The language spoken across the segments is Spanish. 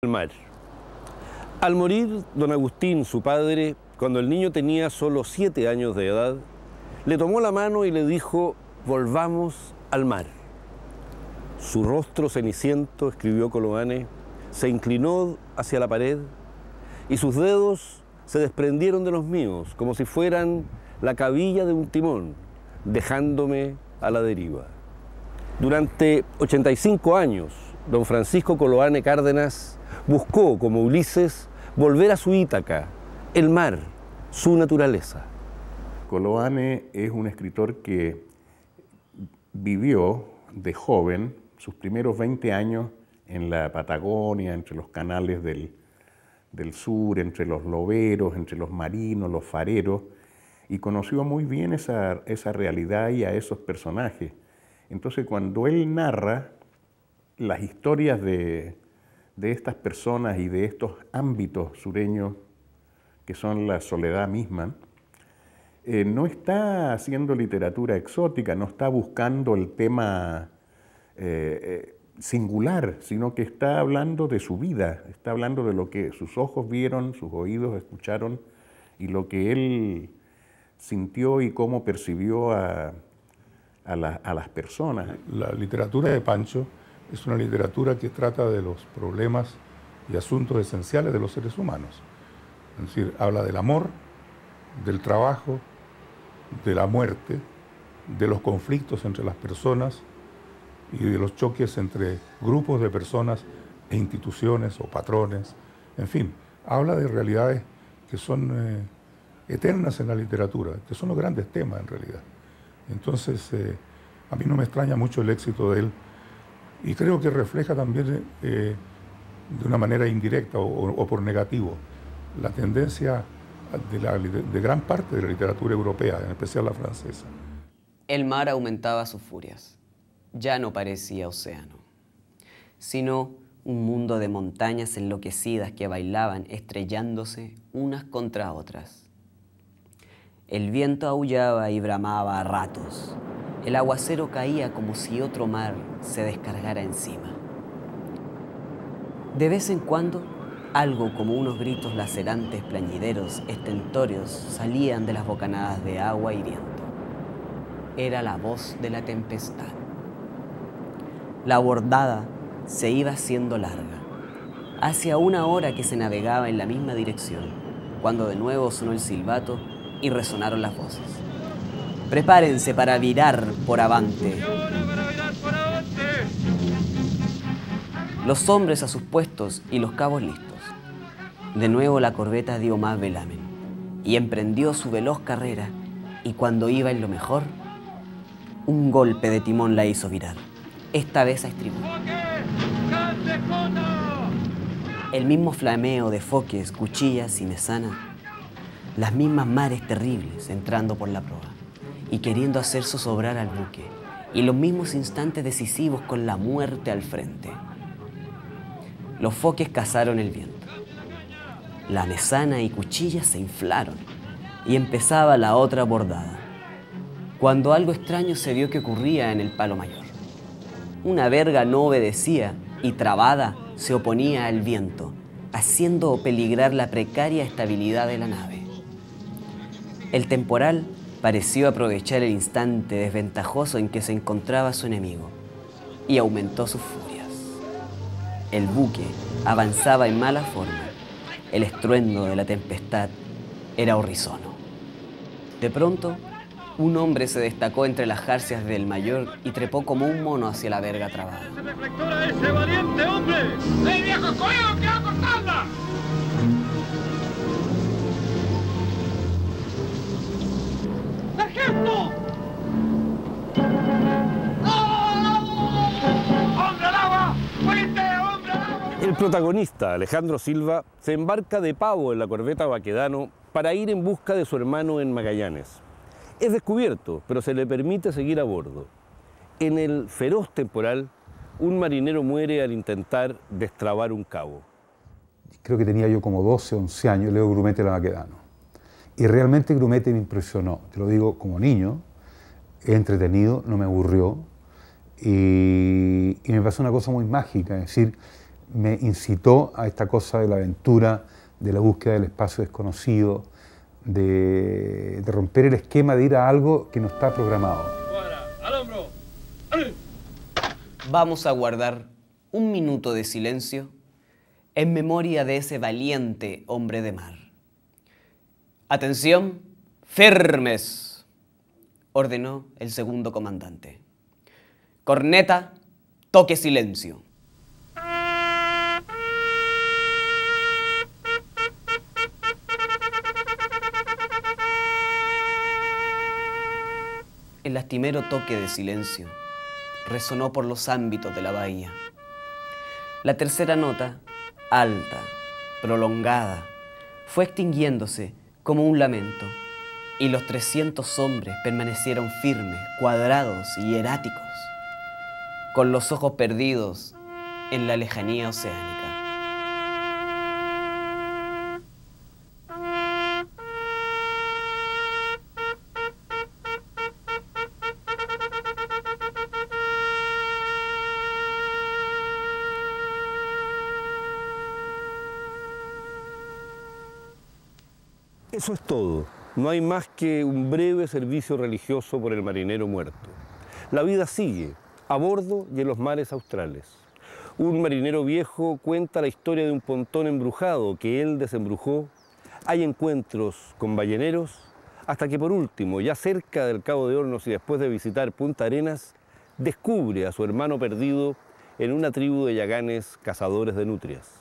El mar. Al morir don Agustín, su padre, cuando el niño tenía solo 7 años de edad, le tomó la mano y le dijo: volvamos al mar. Su rostro ceniciento, escribió Coloane, se inclinó hacia la pared y sus dedos se desprendieron de los míos, como si fueran la cabilla de un timón, dejándome a la deriva. Durante 85 años, don Francisco Coloane Cárdenas buscó, como Ulises, volver a su Ítaca, el mar, su naturaleza. Coloane es un escritor que vivió de joven sus primeros 20 años en la Patagonia, entre los canales del sur, entre los loberos, entre los marinos, los fareros, y conoció muy bien esa realidad y a esos personajes. Entonces, cuando él narra las historias de estas personas y de estos ámbitos sureños que son la soledad misma, no está haciendo literatura exótica, no está buscando el tema singular, sino que está hablando de su vida, está hablando de lo que sus ojos vieron, sus oídos escucharon y lo que él sintió y cómo percibió a las personas. La literatura de Pancho es una literatura que trata de los problemas y asuntos esenciales de los seres humanos. Es decir, habla del amor, del trabajo, de la muerte, de los conflictos entre las personas y de los choques entre grupos de personas e instituciones o patrones. En fin, habla de realidades que son eternas en la literatura, que son los grandes temas en realidad. Entonces, a mí no me extraña mucho el éxito de él y creo que refleja también de una manera indirecta o por negativo la tendencia de gran parte de la literatura europea, en especial la francesa. El mar aumentaba sus furias. Ya no parecía océano, sino un mundo de montañas enloquecidas que bailaban estrellándose unas contra otras. El viento aullaba y bramaba a ratos. El aguacero caía como si otro mar se descargara encima. De vez en cuando, algo como unos gritos lacerantes, plañideros, estentóreos, salían de las bocanadas de agua y viento. Era la voz de la tempestad. La bordada se iba haciendo larga. Hacía 1 hora que se navegaba en la misma dirección, cuando de nuevo sonó el silbato y resonaron las voces. Prepárense para virar por avante. Los hombres a sus puestos y los cabos listos. De nuevo la corbeta dio más velamen y emprendió su veloz carrera, y cuando iba en lo mejor, un golpe de timón la hizo virar, esta vez a estribor. El mismo flameo de foques, cuchillas y mesana, las mismas mares terribles entrando por la proa y queriendo hacer zozobrar al buque, y los mismos instantes decisivos con la muerte al frente. Los foques cazaron el viento. La mesana y cuchillas se inflaron y empezaba la otra bordada, cuando algo extraño se vio que ocurría en el palo mayor. Una verga no obedecía y, trabada, se oponía al viento, haciendo peligrar la precaria estabilidad de la nave. El temporal pareció aprovechar el instante desventajoso en que se encontraba su enemigo y aumentó sus furias. El buque avanzaba en mala forma. El estruendo de la tempestad era horrisono. De pronto, un hombre se destacó entre las jarcias del mayor y trepó como un mono hacia la verga trabada. ¡Se reflectora ese valiente hombre! ¡El viejo escogido que va a cortarla! ¡Sargento! ¡Hombre al agua! ¡Fuiste, hombre al agua! El protagonista, Alejandro Silva, se embarca de pavo en la corbeta Baquedano para ir en busca de su hermano en Magallanes. Es descubierto, pero se le permite seguir a bordo. En el feroz temporal, un marinero muere al intentar destrabar un cabo. Creo que tenía yo como 12, 11 años, leo Grumete la Baquedano. Y realmente Grumete me impresionó, te lo digo como niño, es entretenido, no me aburrió. Y me pasó una cosa muy mágica, es decir, me incitó a esta cosa de la aventura, de la búsqueda del espacio desconocido, de romper el esquema de ir a algo que no está programado. ¡Al hombro! Vamos a guardar un minuto de silencio en memoria de ese valiente hombre de mar. Atención, firmes, ordenó el segundo comandante. Corneta, toque silencio. El lastimero toque de silencio resonó por los ámbitos de la bahía. La tercera nota, alta, prolongada, fue extinguiéndose como un lamento, y los 300 hombres permanecieron firmes, cuadrados y hieráticos, con los ojos perdidos en la lejanía oceánica. Eso es todo. No hay más que un breve servicio religioso por el marinero muerto. La vida sigue, a bordo y en los mares australes. Un marinero viejo cuenta la historia de un pontón embrujado que él desembrujó. Hay encuentros con balleneros, hasta que por último, ya cerca del Cabo de Hornos y después de visitar Punta Arenas, descubre a su hermano perdido en una tribu de yaganes cazadores de nutrias.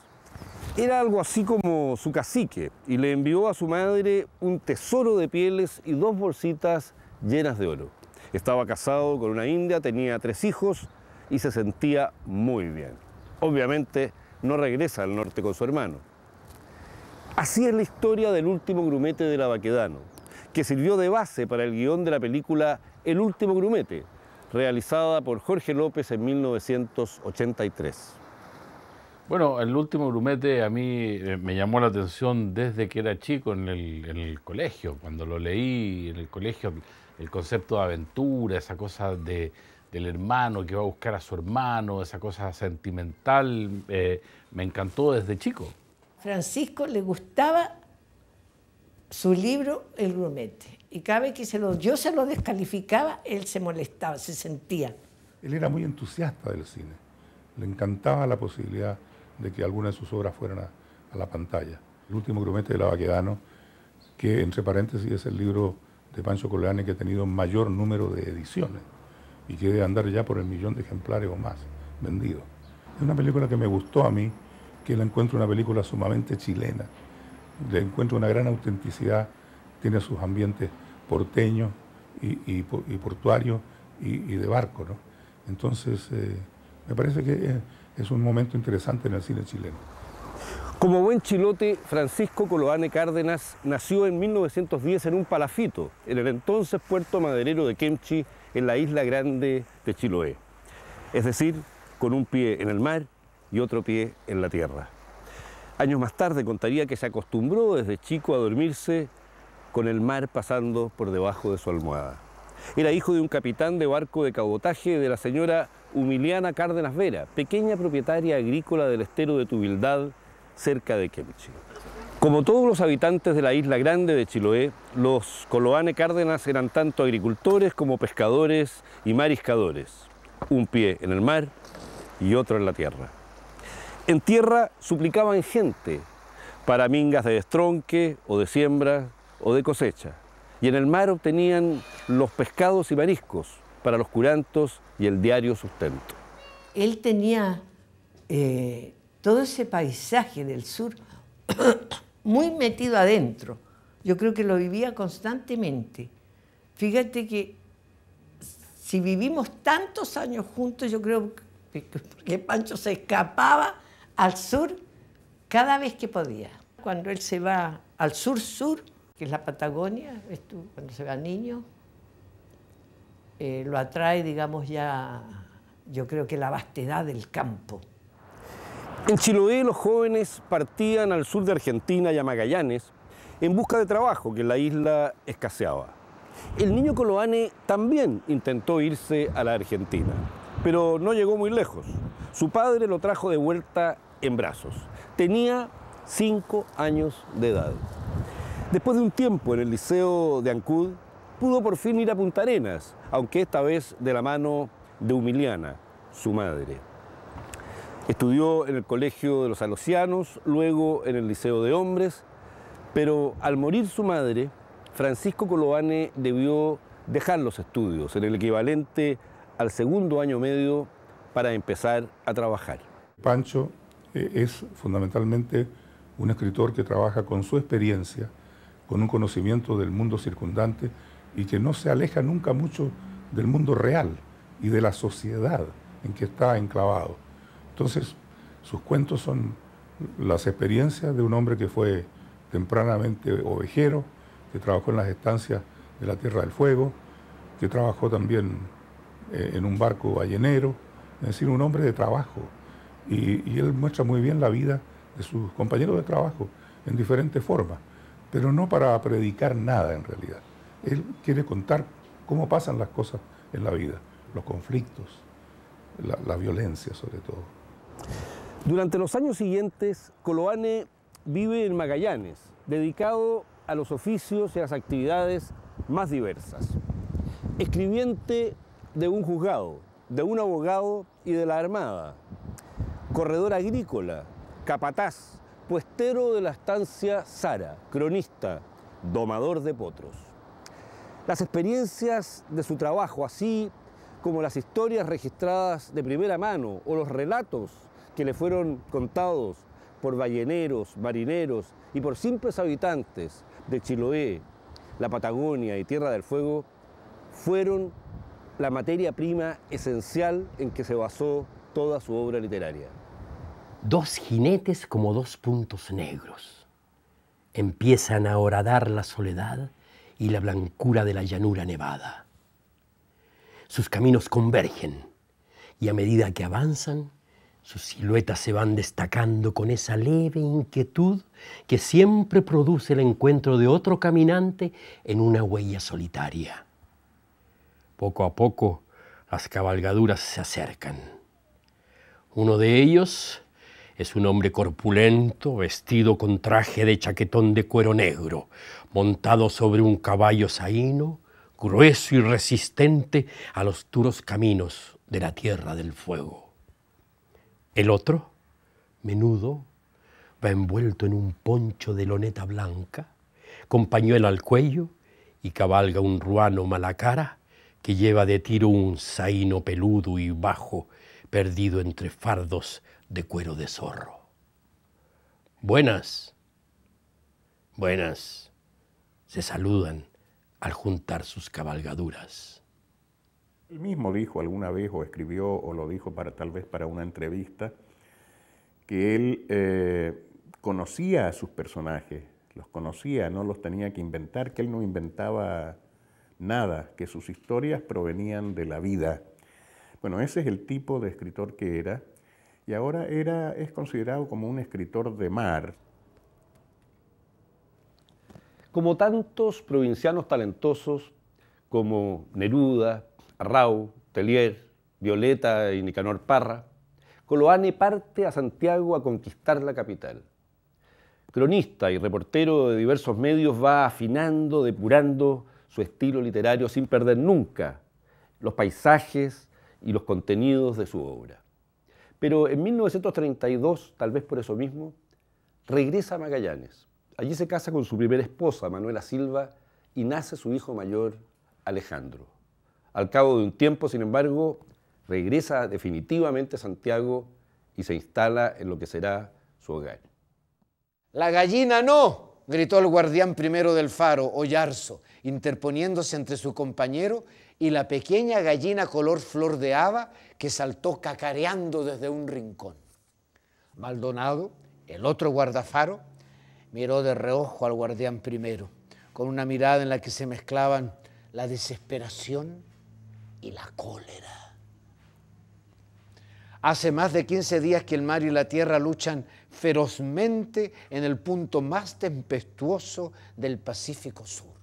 Era algo así como su cacique y le envió a su madre un tesoro de pieles y 2 bolsitas llenas de oro. Estaba casado con una india, tenía 3 hijos y se sentía muy bien. Obviamente no regresa al norte con su hermano. Así es la historia del último grumete de la Baquedano, que sirvió de base para el guión de la película El último grumete, realizada por Jorge López en 1983. Bueno, el último grumete a mí me llamó la atención desde que era chico en el colegio. Cuando lo leí en el colegio, el concepto de aventura, esa cosa del hermano que va a buscar a su hermano, esa cosa sentimental, me encantó desde chico. Francisco le gustaba su libro El grumete, y cada vez que yo se lo descalificaba, él se molestaba, se sentía. Él era muy entusiasta del cine, le encantaba la posibilidad de que alguna de sus obras fueran a la pantalla. El último grumete de la Baquedano, que entre paréntesis es el libro de Pancho Coloane que ha tenido mayor número de ediciones y que debe andar ya por el 1.000.000 de ejemplares o más vendidos. Es una película que me gustó a mí, que la encuentro una película sumamente chilena, le encuentro una gran autenticidad, tiene sus ambientes porteños y portuarios y de barco, ¿no? Entonces, me parece que es un momento interesante en el cine chileno. Como buen chilote, Francisco Coloane Cárdenas nació en 1910 en un palafito, en el entonces puerto maderero de Kemchi, en la isla grande de Chiloé. Es decir, con un pie en el mar y otro pie en la tierra. Años más tarde contaría que se acostumbró desde chico a dormirse con el mar pasando por debajo de su almohada. Era hijo de un capitán de barco de cabotaje de la señora Humiliana Cárdenas Vera, pequeña propietaria agrícola del estero de Tubildad, cerca de Kemchi. Como todos los habitantes de la isla grande de Chiloé, los Coloane Cárdenas eran tanto agricultores como pescadores y mariscadores. Un pie en el mar y otro en la tierra. En tierra suplicaban gente para mingas de destronque o de siembra o de cosecha. Y en el mar obtenían los pescados y mariscos para los curantos y el diario sustento. Él tenía todo ese paisaje del sur muy metido adentro. Yo creo que lo vivía constantemente. Fíjate que si vivimos tantos años juntos, yo creo que Pancho se escapaba al sur cada vez que podía. Cuando él se va al sur-sur, que es la Patagonia, ¿ves tú? Cuando se va niño, lo atrae, digamos, ya, yo creo que la vastedad del campo. En Chiloé los jóvenes partían al sur de Argentina y a Magallanes en busca de trabajo, que en la isla escaseaba. El niño Coloane también intentó irse a la Argentina, pero no llegó muy lejos. Su padre lo trajo de vuelta en brazos. Tenía 5 años de edad. Después de un tiempo en el Liceo de Ancud, pudo por fin ir a Punta Arenas, aunque esta vez de la mano de Humiliana, su madre. Estudió en el Colegio de los Salesianos, luego en el Liceo de Hombres, pero al morir su madre, Francisco Coloane debió dejar los estudios en el equivalente al segundo año medio para empezar a trabajar. Pancho es fundamentalmente un escritor que trabaja con su experiencia, con un conocimiento del mundo circundante y que no se aleja nunca mucho del mundo real y de la sociedad en que está enclavado. Entonces, sus cuentos son las experiencias de un hombre que fue tempranamente ovejero, que trabajó en las estancias de la Tierra del Fuego, que trabajó también en un barco ballenero, es decir, un hombre de trabajo. Y él muestra muy bien la vida de sus compañeros de trabajo en diferentes formas, pero no para predicar nada en realidad. Él quiere contar cómo pasan las cosas en la vida, los conflictos, la violencia sobre todo. Durante los años siguientes, Coloane vive en Magallanes, dedicado a los oficios y a las actividades más diversas. Escribiente de un juzgado, de un abogado y de la Armada. Corredor agrícola, capataz, puestero de la estancia Sara, cronista, domador de potros. Las experiencias de su trabajo, así como las historias registradas de primera mano o los relatos que le fueron contados por balleneros, marineros y por simples habitantes de Chiloé, la Patagonia y Tierra del Fuego, fueron la materia prima esencial en que se basó toda su obra literaria. Dos jinetes como dos puntos negros empiezan a horadar la soledad y la blancura de la llanura nevada. Sus caminos convergen y a medida que avanzan, sus siluetas se van destacando con esa leve inquietud que siempre produce el encuentro de otro caminante en una huella solitaria. Poco a poco, las cabalgaduras se acercan. Uno de ellos es un hombre corpulento, vestido con traje de chaquetón de cuero negro, montado sobre un caballo saíno, grueso y resistente a los duros caminos de la Tierra del Fuego. El otro, menudo, va envuelto en un poncho de loneta blanca, con pañuelo al cuello y cabalga un ruano mala cara que lleva de tiro un zaino peludo y bajo, perdido entre fardos de cuero de zorro. Buenas, buenas, se saludan al juntar sus cabalgaduras. Él mismo dijo alguna vez, o escribió, o lo dijo tal vez para una entrevista, que él conocía a sus personajes, los conocía, no los tenía que inventar, que él no inventaba nada, que sus historias provenían de la vida. Bueno, ese es el tipo de escritor que era, y ahora es considerado como un escritor de mar. Como tantos provincianos talentosos como Neruda, Arrau, Tellier, Violeta y Nicanor Parra, Coloane parte a Santiago a conquistar la capital. Cronista y reportero de diversos medios, va afinando, depurando su estilo literario sin perder nunca los paisajes y los contenidos de su obra. Pero en 1932, tal vez por eso mismo, regresa a Magallanes. Allí se casa con su primera esposa, Manuela Silva, y nace su hijo mayor, Alejandro. Al cabo de un tiempo, sin embargo, regresa definitivamente a Santiago y se instala en lo que será su hogar. ¡La gallina no!, gritó el guardián primero del faro, Ollarzo, interponiéndose entre su compañero y la pequeña gallina color flor de haba que saltó cacareando desde un rincón. Maldonado, el otro guardafaro, miró de reojo al guardián primero, con una mirada en la que se mezclaban la desesperación y la cólera. Hace más de 15 días que el mar y la tierra luchan ferozmente en el punto más tempestuoso del Pacífico Sur.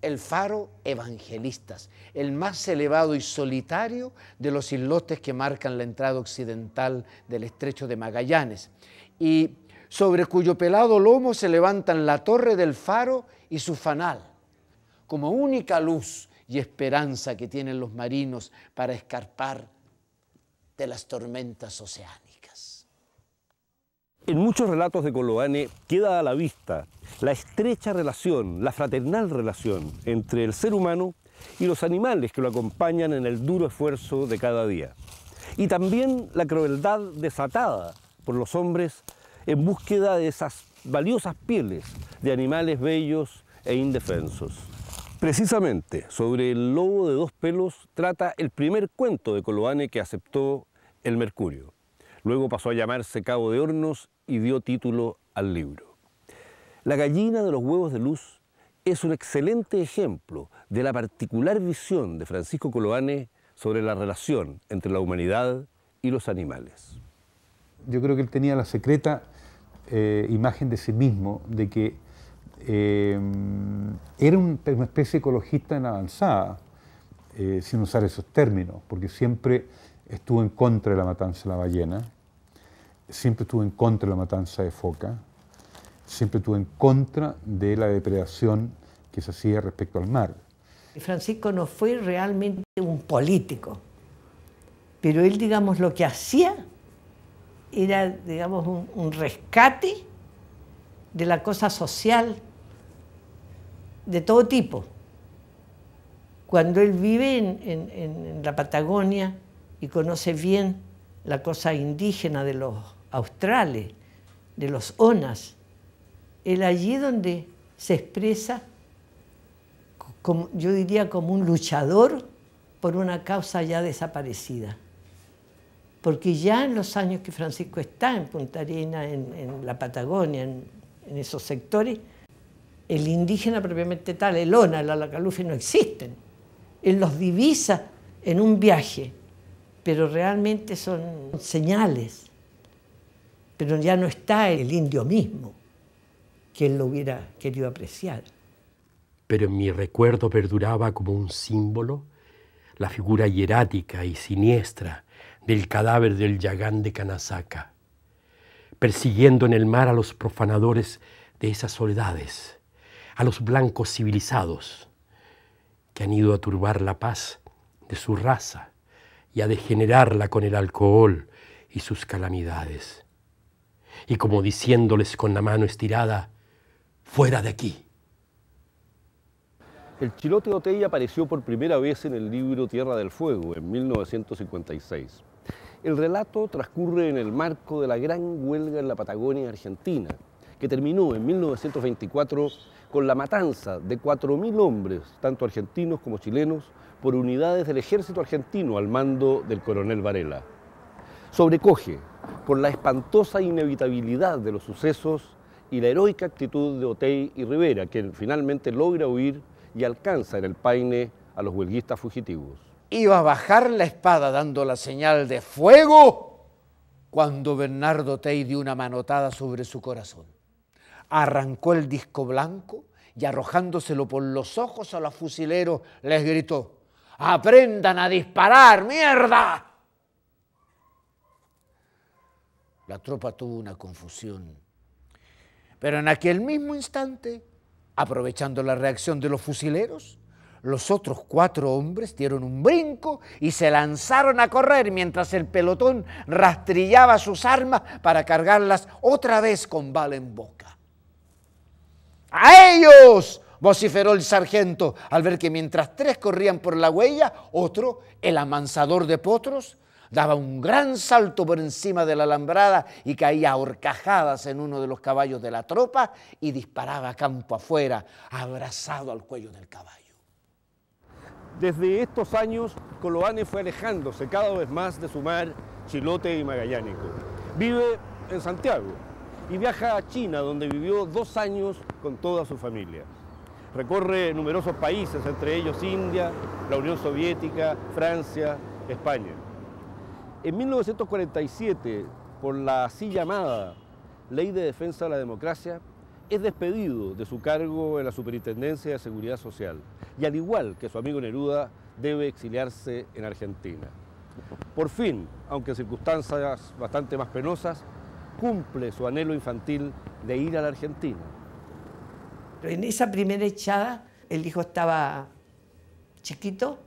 el faro Evangelistas, el más elevado y solitario de los islotes que marcan la entrada occidental del estrecho de Magallanes, y sobre cuyo pelado lomo se levantan la torre del faro y su fanal, como única luz y esperanza que tienen los marinos para escapar de las tormentas oceánicas. En muchos relatos de Coloane queda a la vista la estrecha relación, la fraternal relación entre el ser humano y los animales que lo acompañan en el duro esfuerzo de cada día. Y también la crueldad desatada por los hombres en búsqueda de esas valiosas pieles de animales bellos e indefensos. Precisamente sobre el lobo de dos pelos trata el primer cuento de Coloane que aceptó el Mercurio. Luego pasó a llamarse Cabo de Hornos y dio título al libro. La gallina de los huevos de luz es un excelente ejemplo de la particular visión de Francisco Coloane sobre la relación entre la humanidad y los animales. Yo creo que él tenía la secreta imagen de sí mismo, de que era una especie de ecologista en avanzada, sin usar esos términos, porque siempre estuvo en contra de la matanza de la ballena, siempre estuvo en contra de la matanza de foca, siempre estuvo en contra de la depredación que se hacía respecto al mar. Francisco no fue realmente un político, pero él, digamos, lo que hacía era, digamos, un rescate de la cosa social de todo tipo. Cuando él vive en la Patagonia y conoce bien la cosa indígena de los australes, de los onas, él allí donde se expresa, como, yo diría, como un luchador por una causa ya desaparecida. Porque ya en los años que Francisco está en Punta Arenas, en la Patagonia, en esos sectores, el indígena propiamente tal, el ona, el Alacalufe no existen. Él los divisa en un viaje, pero realmente son señales. Pero ya no está el indio mismo, que él lo hubiera querido apreciar. Pero en mi recuerdo perduraba como un símbolo la figura hierática y siniestra del cadáver del Yagán de Canasaca, persiguiendo en el mar a los profanadores de esas soledades, a los blancos civilizados que han ido a turbar la paz de su raza y a degenerarla con el alcohol y sus calamidades. Y como diciéndoles con la mano estirada, ¡fuera de aquí! El chilote de Otey apareció por primera vez en el libro Tierra del Fuego, en 1956. El relato transcurre en el marco de la gran huelga en la Patagonia Argentina, que terminó en 1924 con la matanza de 4.000 hombres, tanto argentinos como chilenos, por unidades del ejército argentino al mando del coronel Varela. Sobrecoge por la espantosa inevitabilidad de los sucesos y la heroica actitud de Otey y Rivera, que finalmente logra huir y alcanza en el Paine a los huelguistas fugitivos. Iba a bajar la espada dando la señal de fuego cuando Bernardo Otey dio una manotada sobre su corazón. Arrancó el disco blanco y arrojándoselo por los ojos a los fusileros les gritó: ¡aprendan a disparar, mierda! La tropa tuvo una confusión, pero en aquel mismo instante, aprovechando la reacción de los fusileros, los otros 4 hombres dieron un brinco y se lanzaron a correr mientras el pelotón rastrillaba sus armas para cargarlas otra vez con bala en boca. ¡A ellos!, vociferó el sargento al ver que mientras 3 corrían por la huella, otro, el amansador de potros, daba un gran salto por encima de la alambrada y caía a horcajadas en uno de los caballos de la tropa y disparaba campo afuera, abrazado al cuello del caballo. Desde estos años, Coloane fue alejándose cada vez más de su mar chilote y magallánico. Vive en Santiago y viaja a China, donde vivió 2 años con toda su familia. Recorre numerosos países, entre ellos India, la Unión Soviética, Francia, España. En 1947, por la así llamada Ley de Defensa de la Democracia, es despedido de su cargo en la Superintendencia de Seguridad Social y, al igual que su amigo Neruda, debe exiliarse en Argentina. Por fin, aunque en circunstancias bastante más penosas, cumple su anhelo infantil de ir a la Argentina. En esa primera echada, el hijo estaba chiquito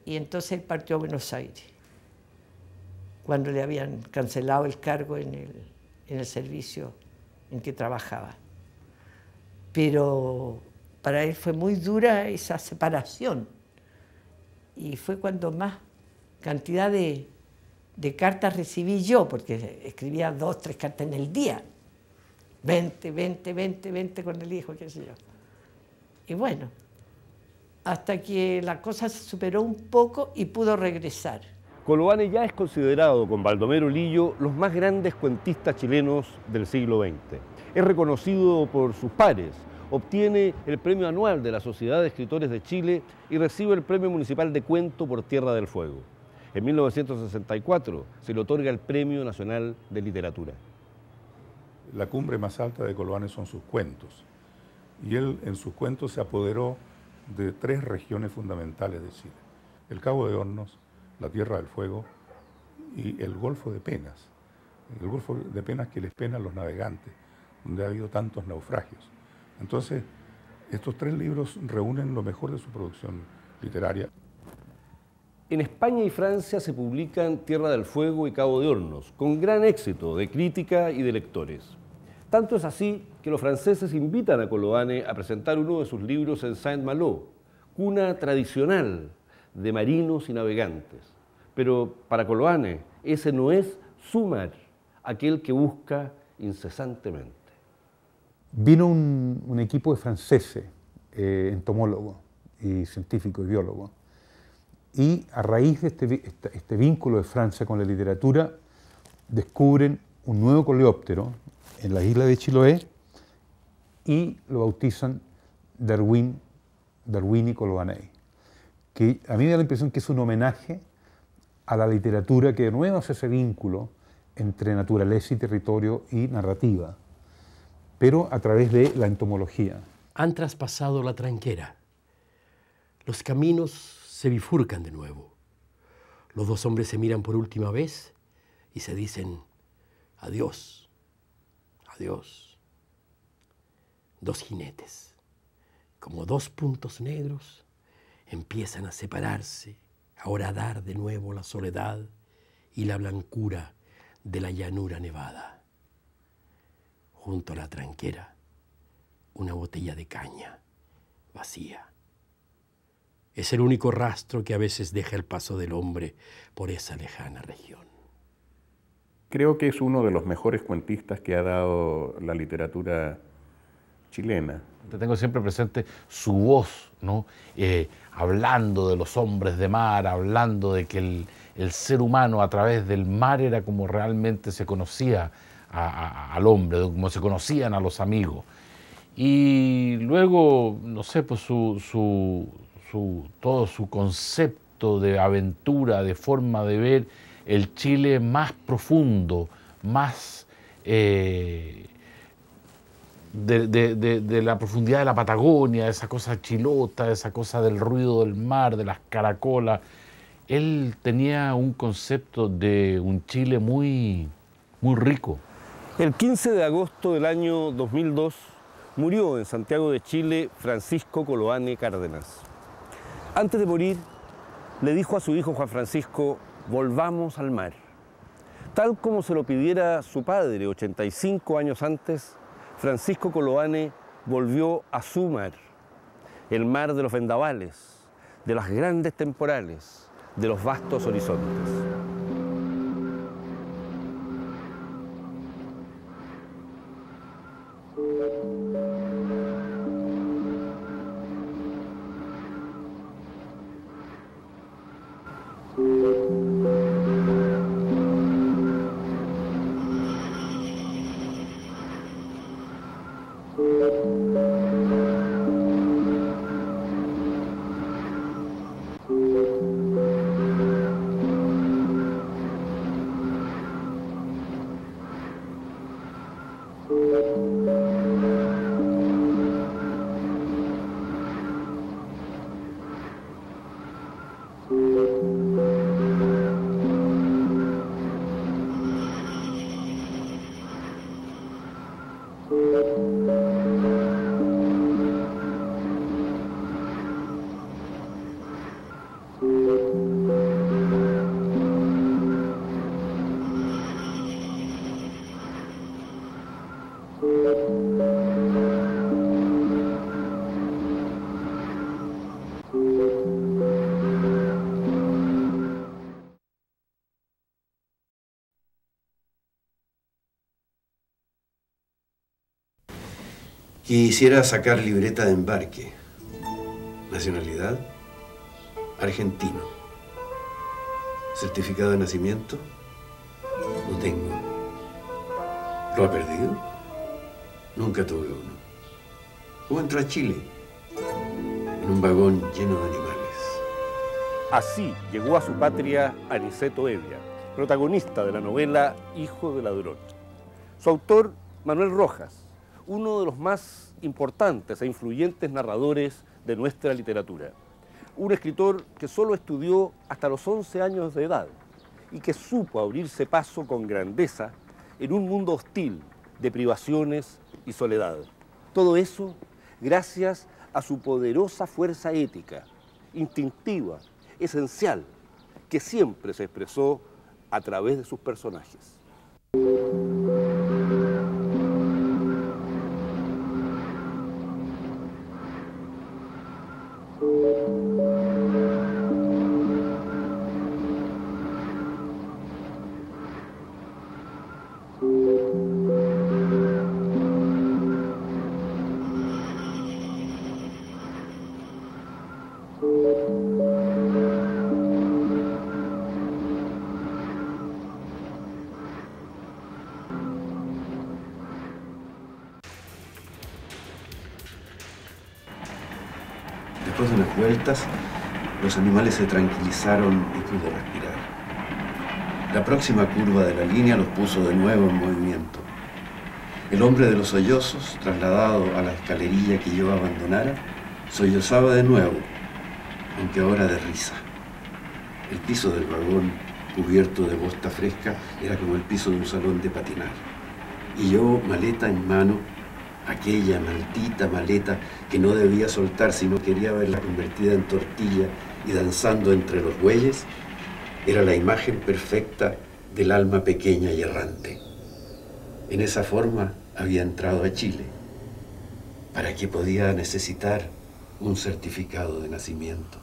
y entonces él partió a Buenos Aires, cuando le habían cancelado el cargo en el servicio en que trabajaba. Pero para él fue muy dura esa separación y fue cuando más cantidad de cartas recibí yo, porque escribía 2, 3 cartas en el día. 20 con el hijo, qué sé yo. Y bueno, hasta que la cosa se superó un poco y pudo regresar. Coloane ya es considerado, con Baldomero Lillo, los más grandes cuentistas chilenos del siglo XX. Es reconocido por sus pares, obtiene el premio anual de la Sociedad de Escritores de Chile y recibe el Premio Municipal de Cuento por Tierra del Fuego. En 1964 se le otorga el Premio Nacional de Literatura. La cumbre más alta de Coloane son sus cuentos. Y él en sus cuentos se apoderó de 3 regiones fundamentales de Chile: el Cabo de Hornos, la Tierra del Fuego y el Golfo de Penas. El Golfo de Penas que les pena a los navegantes, donde ha habido tantos naufragios. Entonces, estos 3 libros reúnen lo mejor de su producción literaria. En España y Francia se publican Tierra del Fuego y Cabo de Hornos, con gran éxito de crítica y de lectores. Tanto es así que los franceses invitan a Coloane a presentar uno de sus libros en Saint-Malo, cuna tradicional de marinos y navegantes. Pero para Coloane ese no es su mar, aquel que busca incesantemente. Vino un equipo de franceses, entomólogos y científicos y biólogos, y a raíz de este vínculo de Francia con la literatura, descubren un nuevo coleóptero en la isla de Chiloé y lo bautizan Darwini Coloanei, que a mí me da la impresión que es un homenaje a la literatura que de nuevo hace ese vínculo entre naturaleza y territorio y narrativa, pero a través de la entomología. Han traspasado la tranquera. Los caminos se bifurcan de nuevo. Los 2 hombres se miran por última vez y se dicen adiós, adiós. 2 jinetes, como 2 puntos negros, empiezan a separarse, a horadar de nuevo la soledad y la blancura de la llanura nevada. Junto a la tranquera, una botella de caña vacía. Es el único rastro que a veces deja el paso del hombre por esa lejana región. Creo que es uno de los mejores cuentistas que ha dado la literatura chilena. Tengo siempre presente su voz, ¿no? Hablando de los hombres de mar, hablando de que el ser humano a través del mar era como realmente se conocía al hombre, como se conocían a los amigos. Y luego, no sé, pues todo su concepto de aventura, de forma de ver el Chile más profundo, más de la profundidad de la Patagonia, esa cosa chilota, esa cosa del ruido del mar, de las caracolas. Él tenía un concepto de un Chile muy, muy rico. El 15 de agosto del año 2002 murió en Santiago de Chile Francisco Coloane Cárdenas. Antes de morir, le dijo a su hijo Juan Francisco: volvamos al mar. Tal como se lo pidiera su padre 85 años antes, Francisco Coloane volvió a su mar, el mar de los vendavales, de las grandes temporales, de los vastos horizontes. Quisiera sacar libreta de embarque. Nacionalidad, argentino. Certificado de nacimiento, no tengo. ¿Lo ha perdido? Nunca tuve uno. ¿Cómo entró a Chile? En un vagón lleno de animales. Así llegó a su patria Aniceto Evia, protagonista de la novela Hijo de Ladrón. Su autor, Manuel Rojas, uno de los más importantes e influyentes narradores de nuestra literatura. Un escritor que solo estudió hasta los 11 años de edad y que supo abrirse paso con grandeza en un mundo hostil de privaciones y soledad. Todo eso gracias a su poderosa fuerza ética, instintiva, esencial, que siempre se expresó a través de sus personajes. Después de unas vueltas, los animales se tranquilizaron y pude respirar. La próxima curva de la línea los puso de nuevo en movimiento. El hombre de los sollozos, trasladado a la escalerilla que yo abandonara, sollozaba de nuevo, aunque ahora de risa. El piso del vagón, cubierto de bosta fresca, era como el piso de un salón de patinar. Y yo, maleta en mano, aquella maldita maleta que no debía soltar si no quería verla convertida en tortilla y danzando entre los bueyes, era la imagen perfecta del alma pequeña y errante. En esa forma había entrado a Chile. ¿Para qué podía necesitar un certificado de nacimiento?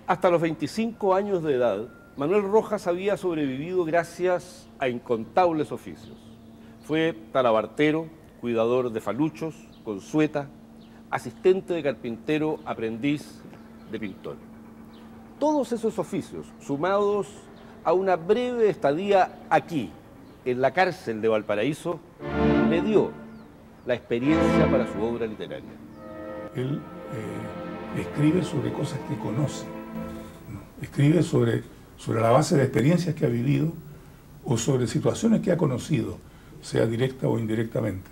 Hasta los 25 años de edad, Manuel Rojas había sobrevivido gracias a incontables oficios. Fue talabartero, cuidador de faluchos, consueta, asistente de carpintero, aprendiz de pintor. Todos esos oficios, sumados a una breve estadía aquí, en la cárcel de Valparaíso, le dio la experiencia para su obra literaria. Él escribe sobre cosas que conoce, ¿no? Escribe sobre la base de experiencias que ha vivido o sobre situaciones que ha conocido, sea directa o indirectamente,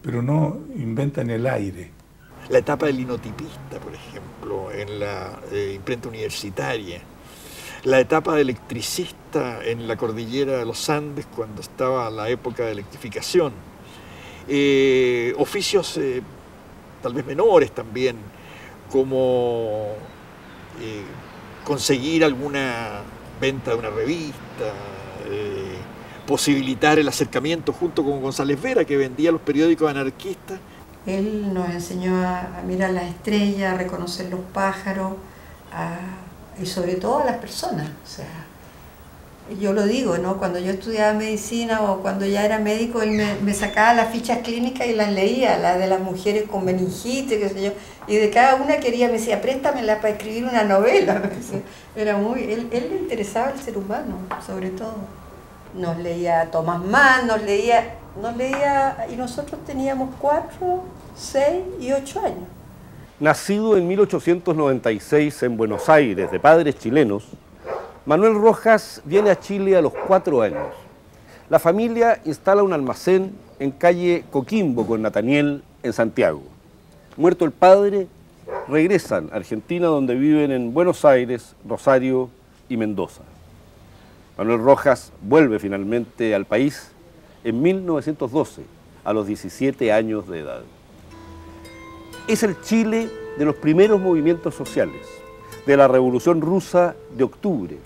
pero no inventa en el aire. La etapa del linotipista, por ejemplo, en la imprenta universitaria. La etapa de electricista en la cordillera de los Andes cuando estaba la época de electrificación. Oficios tal vez menores también, como conseguir alguna venta de una revista, posibilitar el acercamiento junto con González Vera, que vendía los periódicos anarquistas. Él nos enseñó a mirar las estrellas, a reconocer los pájaros, y sobre todo a las personas. O sea, yo lo digo, ¿no? Cuando yo estudiaba medicina o cuando ya era médico, él me sacaba las fichas clínicas y las leía, las de las mujeres con meningitis, qué sé yo, y de cada una quería, me decía, préstamela para escribir una novela. Era él le interesaba el ser humano, sobre todo. Nos leía Thomas Mann, nos leía, y nosotros teníamos 4, 6 y 8 años. Nacido en 1896 en Buenos Aires, de padres chilenos, Manuel Rojas viene a Chile a los 4 años. La familia instala un almacén en calle Coquimbo con Nataniel, en Santiago. Muerto el padre, regresan a Argentina, donde viven en Buenos Aires, Rosario y Mendoza. Manuel Rojas vuelve finalmente al país en 1912, a los 17 años de edad. Es el Chile de los primeros movimientos sociales, de la Revolución Rusa de octubre,